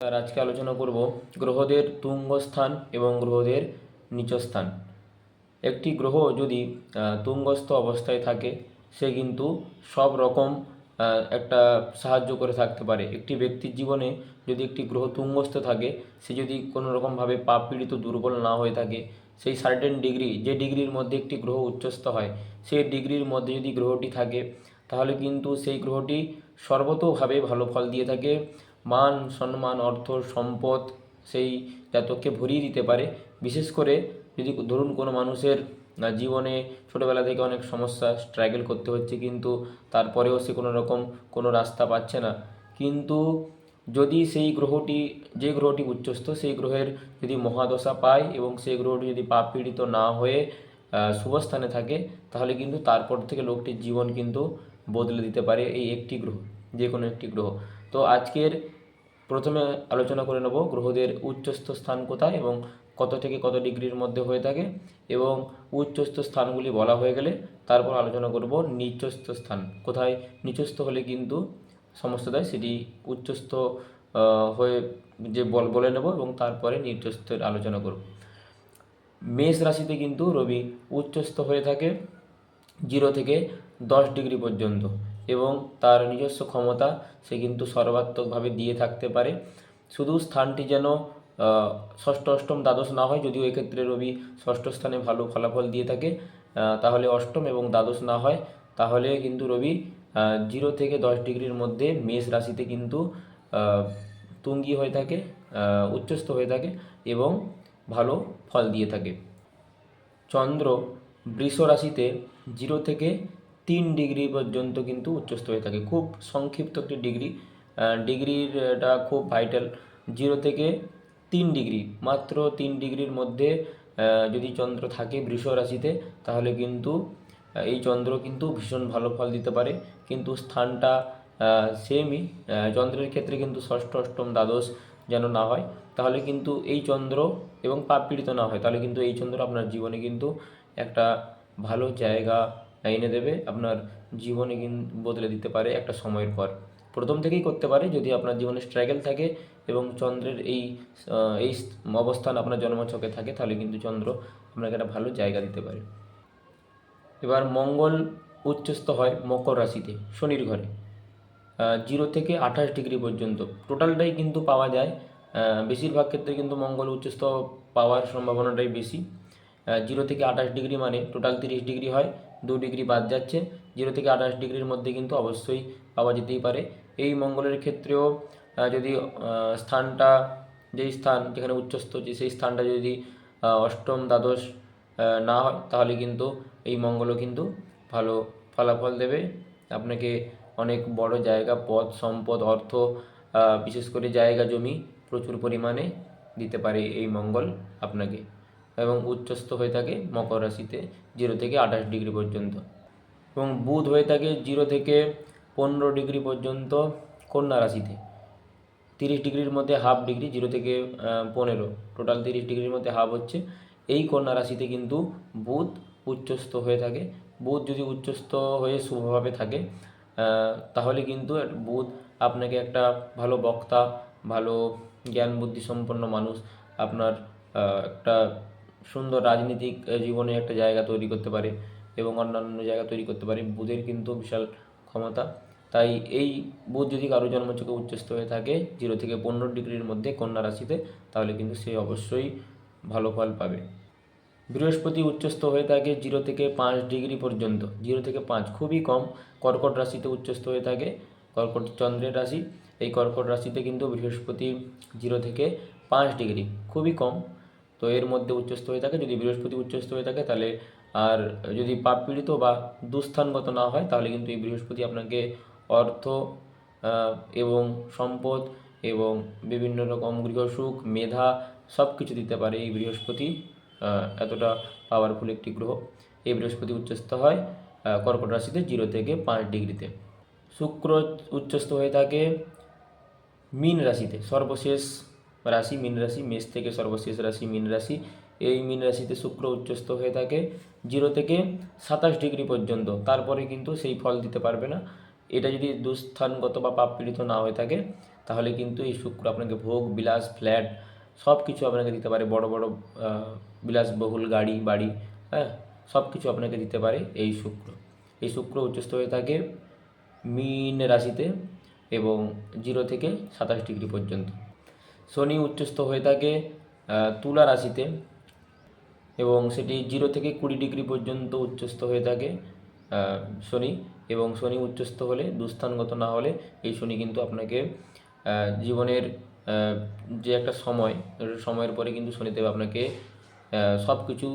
নমস্কার। আজকে আলোচনা করব গ্রহদের তুঙ্গস্থান এবং গ্রহদের নীচস্থান। একটি গ্রহ যদি তুঙ্গস্থ অবস্থায় থাকে সে কিন্তু সব রকম একটা সাহায্য করে থাকতে পারে। একটি ব্যক্তির জীবনে যদি একটি গ্রহ তুঙ্গস্থ থাকে, সে যদি কোনো রকমভাবে পাপ পীড়িত দুর্বল না হয়ে থাকে, সেই সার্টেন ডিগ্রি, যে ডিগ্রির মধ্যে একটি গ্রহ উচ্চস্থ হয়, সেই ডিগ্রির মধ্যে যদি গ্রহটি থাকে, তাহলে কিন্তু সেই গ্রহটি সর্বতোভাবে ভালো ফল দিয়ে থাকে। মান সম্মান অর্থ সম্পদ সেই জাতককে ভরিয়ে দিতে পারে। বিশেষ করে যদি ধরুন কোনো মানুষের জীবনে ছোটোবেলা থেকে অনেক সমস্যা স্ট্রাগল করতে হচ্ছে, কিন্তু তারপরেও সে কোনো রকম কোনো রাস্তা পাচ্ছে না, কিন্তু যদি সেই গ্রহটি, যে গ্রহটি উচ্চস্থ, সেই গ্রহের যদি মহাদশা পায় এবং সেই গ্রহটি যদি পাপ পীড়িত না হয়ে শুভস্থানে থাকে, তাহলে কিন্তু তারপর থেকে লোকটির জীবন কিন্তু বদলে দিতে পারে এই একটি গ্রহ, যে কোনো একটি গ্রহ। তো আজকের প্রথমে আলোচনা করে নেব গ্রহদের উচ্চস্থ স্থান কোথায় এবং কত থেকে কত ডিগ্রির মধ্যে হয়ে থাকে, এবং উচ্চস্থ স্থানগুলি বলা হয়ে গেলে তারপর আলোচনা করব নিচস্থ স্থান কোথায়। নিচস্থ হলে কিন্তু সমস্যা দেয়, সেটি উচ্চস্থ হয়ে যে বলে নেব এবং তারপরে নিচস্থের আলোচনা করব। মেষ রাশিতে কিন্তু রবি উচ্চস্থ হয়ে থাকে 0 থেকে 10 ডিগ্রি পর্যন্ত, এবং তার নিজস্ব ক্ষমতা সে কিন্তু সর্বাত্মকভাবে দিয়ে থাকতে পারে। শুধু স্থানটি যেন ষষ্ঠ অষ্টম দ্বাদশ না হয়, যদিও এক্ষেত্রে রবি ষষ্ঠ স্থানে ভালো ফলাফল দিয়ে থাকে, তাহলে অষ্টম এবং দ্বাদশ না হয়, তাহলে কিন্তু রবি 0 থেকে 10 ডিগ্রির মধ্যে মেষ রাশিতে কিন্তু তুঙ্গি হয়ে থাকে, উচ্চস্থ হয়ে থাকে এবং ভালো ফল দিয়ে থাকে। চন্দ্র বৃষ রাশিতে 0 থেকে 3 ডিগ্রি পর্যন্ত কিন্তু উচ্চস্থ হয়ে থাকে। খুব সংক্ষিপ্ত একটি ডিগ্রিটা খুব ভাইটাল। 0 থেকে 3 ডিগ্রি, মাত্র 3 ডিগ্রির মধ্যে যদি চন্দ্র থাকে বৃষ রাশিতে, তাহলে কিন্তু এই চন্দ্র কিন্তু ভীষণ ভালো ফল দিতে পারে। কিন্তু স্থানটা সেমই, চন্দ্রের ক্ষেত্রে কিন্তু ষষ্ঠ অষ্টম দ্বাদশ যেন না হয়, তাহলে কিন্তু এই চন্দ্র এবং পাপ পীড়িত না হয়, তাহলে কিন্তু এই চন্দ্র আপনার জীবনে কিন্তু একটা ভালো জায়গা এনে দেবে, আপনার জীবনে কিন্তু বদলে দিতে পারে একটা সময়ের পর। প্রথম থেকেই করতে পারে যদি আপনার জীবনে স্ট্রাগল থাকে এবং চন্দ্রের এই এই অবস্থান আপনার জন্মছকে থাকে, তাহলে কিন্তু চন্দ্র আপনাকে একটা ভালো জায়গা দিতে পারে। এবার মঙ্গল উচ্চস্থ হয় মকর রাশিতে শনির ঘরে 0 থেকে 28 ডিগ্রি পর্যন্ত, টোটালটাই কিন্তু পাওয়া যায়। বেশিরভাগ ক্ষেত্রে কিন্তু মঙ্গল উচ্চস্থ পাওয়ার সম্ভাবনাটাই বেশি। 0 থেকে 28 ডিগ্রি মানে টোটাল 30 ডিগ্রি হয়, 2 ডিগ্রি বাদ যাচ্ছে। 0 থেকে 28 ডিগ্রির মধ্যে কিন্তু অবশ্যই পাওয়া যেতেই পারে। এই মঙ্গলের ক্ষেত্রেও যদি স্থানটা, যেই স্থান যেখানে উচ্চস্থ, যে সেই স্থানটা যদি অষ্টম দ্বাদশ না হয়, তাহলে কিন্তু এই মঙ্গলও কিন্তু ভালো ফলাফল দেবে আপনাকে। অনেক বড় জায়গা, পদ সম্পদ অর্থ, বিশেষ করে জায়গা জমি প্রচুর পরিমাণে দিতে পারে এই মঙ্গল আপনাকে, এবং উচ্চস্থ হয়ে থাকে মকর রাশিতে 0 থেকে 28 ডিগ্রি পর্যন্ত। এবং বুধ হয়ে থাকে 0 থেকে 15 ডিগ্রি পর্যন্ত কন্যা রাশিতে, 30 ডিগ্রির মধ্যে হাফ ডিগ্রি, 0 থেকে 15, টোটাল 30 ডিগ্রির মধ্যে হাফ হচ্ছে। এই কন্যা রাশিতে কিন্তু বুধ উচ্চস্থ হয়ে থাকে। বুধ যদি উচ্চস্থ হয়ে শুভভাবে থাকে, তাহলে কিন্তু বুধ আপনাকে একটা ভালো বক্তা, ভালো জ্ঞান বুদ্ধি সম্পন্ন মানুষ, আপনার একটা সুন্দর রাজনীতিক জীবনে একটা জায়গা তৈরি করতে পারে এবং অন্যান্য জায়গা তৈরি করতে পারে। বুধের কিন্তু বিশাল ক্ষমতা। তাই এই বুধ যদি কারো জন্মছকে উচ্চস্থ হয়ে থাকে 0 থেকে 15 ডিগ্রির মধ্যে কন্যা রাশিতে, তাহলে কিন্তু সে অবশ্যই ভালো ফল পাবে। বৃহস্পতি উচ্চস্থ হয়ে থাকে 0 থেকে 5 ডিগ্রি পর্যন্ত, 0 থেকে 5 খুবই কম। কর্কট রাশিতে উচ্চস্থ হয়ে থাকে, কর্কট চন্দ্রের রাশি, এই কর্কট রাশিতে কিন্তু বৃহস্পতি 0 থেকে 5 ডিগ্রি খুবই কম। তো এর মধ্যে উচ্চস্থ হয়ে থাকে। যদি বৃহস্পতি উচ্চস্থ হয়ে থাকে তাহলে, আর যদি পাপ পীড়িত বা দুস্থানগত না হয়, তাহলে কিন্তু এই বৃহস্পতি আপনাকে অর্থ এবং সম্পদ এবং বিভিন্ন রকম গৃহসুখ, মেধা সব কিছু দিতে পারে। এই বৃহস্পতি এতটা পাওয়ারফুল একটি গ্রহ। এই বৃহস্পতি উচ্চস্থ হয় কর্কট রাশিতে 0 থেকে 5 ডিগ্রিতে। শুক্র উচ্চস্থ হয়ে থাকে মীন রাশিতে, সর্বশেষ রাশি মীন রাশি, মেষ থেকে সর্বশেষ রাশি মীন রাশি। এই মীন রাশিতে শুক্র উচ্চস্থ হয়ে থাকে 0 থেকে 27 ডিগ্রি পর্যন্ত, তারপরে কিন্তু সেই ফল দিতে পারবে না। এটা যদি দুস্থানগত বা পাপ পীড়িত না হয়ে থাকে, তাহলে কিন্তু এই শুক্র আপনাকে ভোগ বিলাস ফ্ল্যাট সব কিছু আপনাকে দিতে পারে, বড় বড় বিলাসবহুল গাড়ি বাড়ি, হ্যাঁ, সব কিছু আপনাকে দিতে পারে এই শুক্র। এই শুক্র উচ্চস্থ হয়ে থাকে মীন রাশিতে এবং 0 থেকে 27 ডিগ্রি পর্যন্ত। শনি উচ্চস্থ হয়ে থাকে তুলা রাশিতে এবং সেটি 0 থেকে 20 ডিগ্রি পর্যন্ত উচ্চস্থ হয়ে থাকে শনি। এবং শনি উচ্চস্থ হলে, দুস্থানগত না হলে, এই শনি কিন্তু আপনাকে জীবনের যে একটা সময়ের পরে কিন্তু শনিদেব আপনাকে সব কিছু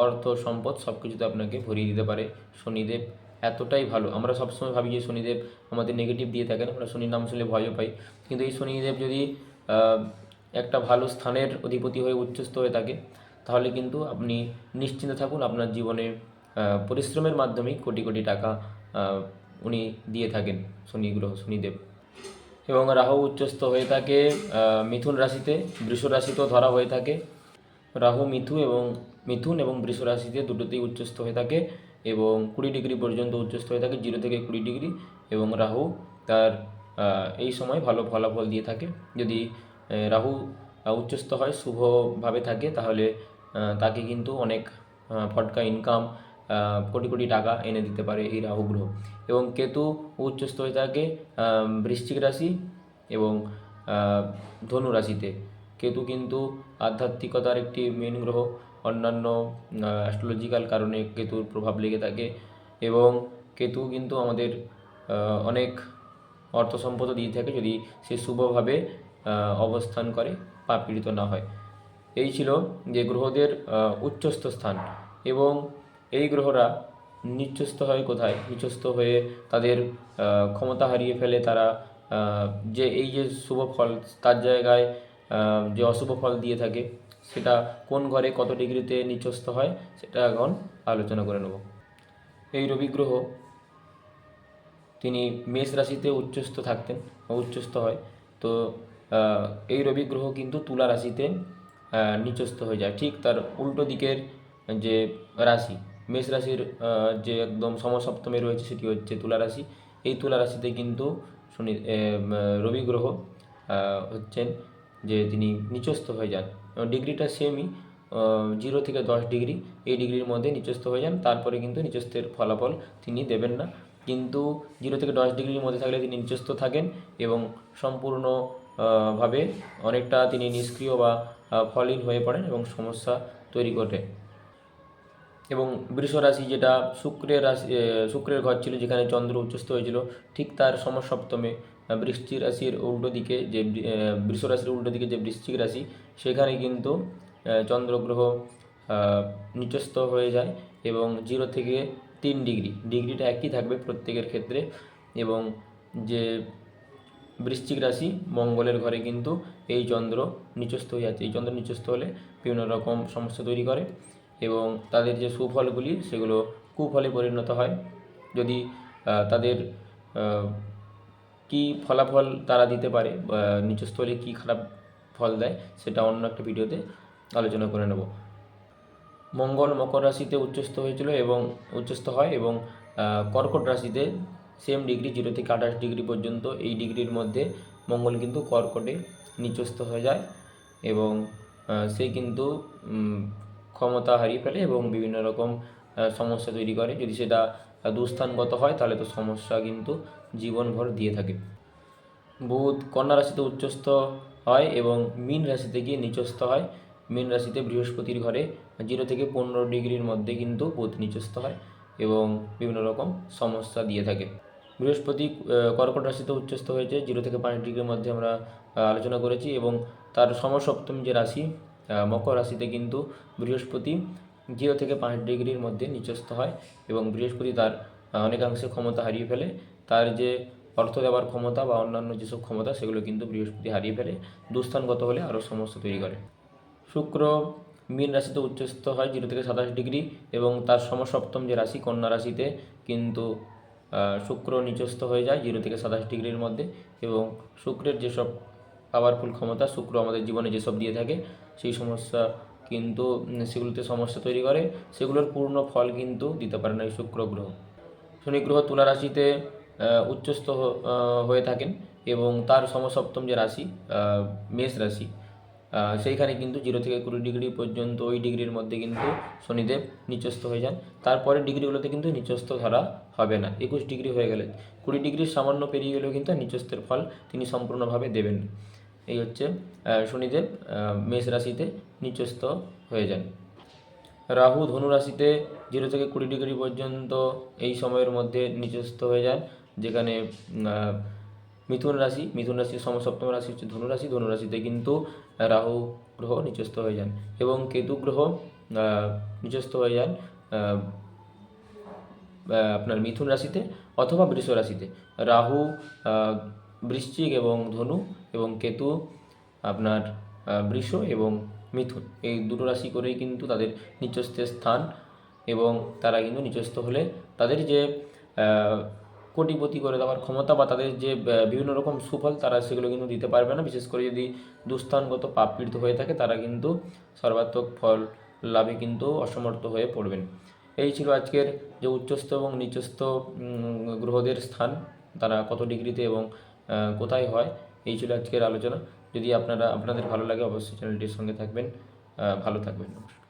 অর্থ সম্পদ সব কিছুতে আপনাকে ভরিয়ে দিতে পারে। শনিদেব এতটাই ভালো। আমরা সবসময় ভাবি যে শনিদেব আমাদের নেগেটিভ দিয়ে থাকেন, আমরা শনির নাম শুনলে ভয়ও পাই, কিন্তু এই শনিদেব যদি একটা ভালো স্থানের অধিপতি হয়ে উচ্চস্থ হয়ে থাকে তাহলে কিন্তু আপনি নিশ্চিন্তে থাকুন, আপনার জীবনে পরিশ্রমের মাধ্যমেই কোটি কোটি টাকা উনি দিয়ে থাকেন শনিদেব। এবং রাহু উচ্চস্থ হয়ে থাকে মিথুন রাশিতে, বৃষ রাশিতেও ধরা হয়ে থাকে। রাহু মিথুন এবং বৃষ রাশিতে দুটোতেই উচ্চস্থ হয়ে থাকে এবং 20 ডিগ্রি পর্যন্ত উচ্চস্থ হয়ে থাকে, 0 থেকে 20 ডিগ্রি। এবং রাহু তার এই সময় ভালো ফলাফল দিয়ে থাকে। যদি রাহু উচ্চস্থ হয়, শুভভাবে থাকে, তাহলে তাকে কিন্তু অনেক ফটকা ইনকাম, কোটি কোটি টাকা এনে দিতে পারে এই রাহু গ্রহ। এবং কেতু উচ্চস্থ হয়ে থাকে বৃশ্চিক রাশি এবং ধনু রাশিতে। কেতু কিন্তু আধ্যাত্মিকতার একটি মেন গ্রহ, অন্যান্য অ্যাস্ট্রোলজিক্যাল কারণে কেতুর প্রভাব লেগে থাকে এবং কেতু কিন্তু আমাদের অনেক অর্থ সম্পদ দিয়ে থাকে যদি সে শুভভাবে অবস্থান করে, পাপীড়িত না হয়। এই ছিল যে গ্রহদের উচ্চস্থ স্থান। এবং এই গ্রহরা নিচস্থ হয় কোথায়? নিচস্থ হয়ে তাদের ক্ষমতা হারিয়ে ফেলে তারা, যে এই যে শুভ ফল তার জায়গায় যে অশুভ ফল দিয়ে থাকে, সেটা কোন ঘরে কত ডিগ্রিতে নিচস্থ হয় সেটা এখন আলোচনা করে নেব। এই রবি গ্রহ তিনি মেষ রাশিতে উচ্চস্থ থাকতেন, উচ্চস্থ হয়। তো এই রবি গ্রহ কিন্তু তুলা রাশিতে নিচস্থ হয়ে যায়। ঠিক তার উল্টো দিকের যে রাশি, মেষ রাশির যে একদম সমসপ্তমে রয়েছে সেটি হচ্ছে তুলা রাশি। এই তুলা রাশিতে কিন্তু রবি গ্রহ হচ্ছেন যে তিনি নিচস্থ হয়ে যান। ডিগ্রিটা সেমই, 0 থেকে 10 ডিগ্রি, এই ডিগ্রির মধ্যে নিচস্থ হয়ে যান। তারপরে কিন্তু নিচস্থের ফলাফল তিনি দেবেন না, কিন্তু 0 থেকে 10 ডিগ্রির মধ্যে থাকলে তিনি নিচস্থ থাকেন এবং সম্পূর্ণ ভাবে অনেকটা তিনি নিষ্ক্রিয় বা ফলহীন হয়ে পড়েন এবং সমস্যা তৈরি করে। এবং বৃষ রাশি, যেটা শুক্রের ঘর ছিল, যেখানে চন্দ্র উচ্চস্থ হয়েছিল, ঠিক তার সমসপ্তমে বৃশ্চিক রাশির উল্টো দিকে যে বৃষ রাশির উল্টো দিকে যে বৃশ্চিক রাশি, সেখানে কিন্তু চন্দ্রগ্রহ নিচস্থ হয়ে যায় এবং 0 থেকে 3 ডিগ্রিটা একই থাকবে প্রত্যেকের ক্ষেত্রে। এবং যে বৃশ্চিক রাশি মঙ্গলের ঘরে কিন্তু এই চন্দ্র নিচস্থ হয়ে যাচ্ছে। এই চন্দ্র নিচস্থ হলে বিভিন্ন রকম সমস্যা তৈরি করে এবং তাদের যে সুফলগুলি সেগুলো কুফলে পরিণত হয়। যদি তাদের কি ফলাফল তারা দিতে পারে, নিচস্থ হলে কী খারাপ ফল দেয়, সেটা অন্য একটা ভিডিওতে আলোচনা করে নেব। মঙ্গল মকর রাশিতে উচ্চস্থ হয়েছিল এবং উচ্চস্থ হয় এবং কর্কট রাশিতে সেম ডিগ্রি, 0 থেকে 28 ডিগ্রি পর্যন্ত, এই ডিগ্রির মধ্যে মঙ্গল কিন্তু কর্কটে নিচস্থ হয়ে যায় এবং সে কিন্তু ক্ষমতা হারিয়ে ফেলে এবং বিভিন্ন রকম সমস্যা তৈরি করে। যদি সেটা দুস্থানগত হয় তাহলে তো সমস্যা কিন্তু জীবনভর দিয়ে থাকে। বুধ কন্যা রাশিতে উচ্চস্থ হয় এবং মীন রাশিতে গিয়ে নিচস্থ হয়। মীন রাশিতে বৃহস্পতির ঘরে 0 থেকে 15 ডিগ্রির মধ্যে কিন্তু বুধ নিচস্থ হয় এবং বিভিন্ন রকম সমস্যা দিয়ে থাকে। বৃহস্পতি কর্কট রাশিতে উচ্চস্থ হয়েছে 0 থেকে 5 ডিগ্রির মধ্যে, আমরা আলোচনা করেছি। এবং তার সমসপ্তম যে রাশি মকর রাশিতে কিন্তু বৃহস্পতি 0 থেকে 5 ডিগ্রির মধ্যে নিচস্থ হয় এবং বৃহস্পতি তার অনেকাংশে ক্ষমতা হারিয়ে ফেলে। তার যে অর্থ দেওয়ার ক্ষমতা বা অন্যান্য যেসব ক্ষমতা, সেগুলো কিন্তু বৃহস্পতি হারিয়ে ফেলে, দুস্থানগত হলে আরও সমস্যা তৈরি করে। শুক্র মীন রাশিতে উচ্চস্থ হয় 0 থেকে 27 ডিগ্রি এবং তার সমসপ্তম যে রাশি কন্যা রাশিতে কিন্তু শুক্র নিচস্থ হয়ে যায় 0 থেকে 27 ডিগ্রির মধ্যে। এবং শুক্রের যেসব পাওয়ারফুল ক্ষমতা শুক্র আমাদের জীবনে যেসব দিয়ে থাকে, সেই সমস্যা কিন্তু সেগুলোতে সমস্যা তৈরি করে, সেগুলোর পূর্ণ ফল কিন্তু দিতে পারে না এই শুক্র গ্রহ। শনি গ্রহ তুলা রাশিতে উচ্চস্থ হয়ে থাকেন এবং তার সমসপ্তম যে রাশি মেষ রাশি, সেইখানে কিন্তু 0 থেকে 20 ডিগ্রি পর্যন্ত ওই ডিগ্রির মধ্যে কিন্তু শনিদেব নিচস্থ হয়ে যান। তারপরে ডিগ্রিগুলোতে কিন্তু নিচস্থ ধরা হবে না। 21 ডিগ্রি হয়ে গেলে, 20 ডিগ্রির সামান্য পেরিয়ে গেলেও কিন্তু নিচস্থের ফল তিনি সম্পূর্ণভাবে দেবেন। এই হচ্ছে শনিদেব মেষ রাশিতে নিচস্থ হয়ে যান। রাহু ধনু রাশিতে 0 থেকে 20 ডিগ্রি পর্যন্ত এই সময়ের মধ্যে নিচস্থ হয়ে যান, যেখানে মিথুন রাশির সমসপ্তম রাশি হচ্ছে ধনু রাশি, ধনু রাশিতে কিন্তু রাহু গ্রহ নিচস্থ হয়ে যান এবং কেতু গ্রহ নিচস্থ হয়ে যান আপনার মিথুন রাশিতে অথবা বৃষ রাশিতে। রাহু বৃশ্চিক এবং ধনু এবং কেতু আপনার বৃষ এবং মিথুন, এই দুটো রাশি করেই কিন্তু তাদের নিচস্থের স্থান, এবং তারা কিন্তু নিচস্থ হলে তাদের যে কোটিপতি করে দেওয়ার ক্ষমতা বা তাদের যে বিভিন্ন রকম সুফল তারা সেগুলো কিন্তু দিতে পারবে না। বিশেষ করে যদি দুস্থানগত পাপপীড়িত হয়ে থাকে তারা কিন্তু সর্বাত্মক ফল লাভে কিন্তু অসমর্থ হয়ে পড়বেন। এই ছিল আজকের যে উচ্চস্থ এবং নিচস্থ গ্রহদের স্থান, তারা কত ডিগ্রিতে এবং কোথায় হয়, এই ছিল আজকের আলোচনা। যদি আপনাদের ভালো লাগে অবশ্যই চ্যানেলটির সঙ্গে থাকবেন। ভালো থাকবেন। নমস্কার।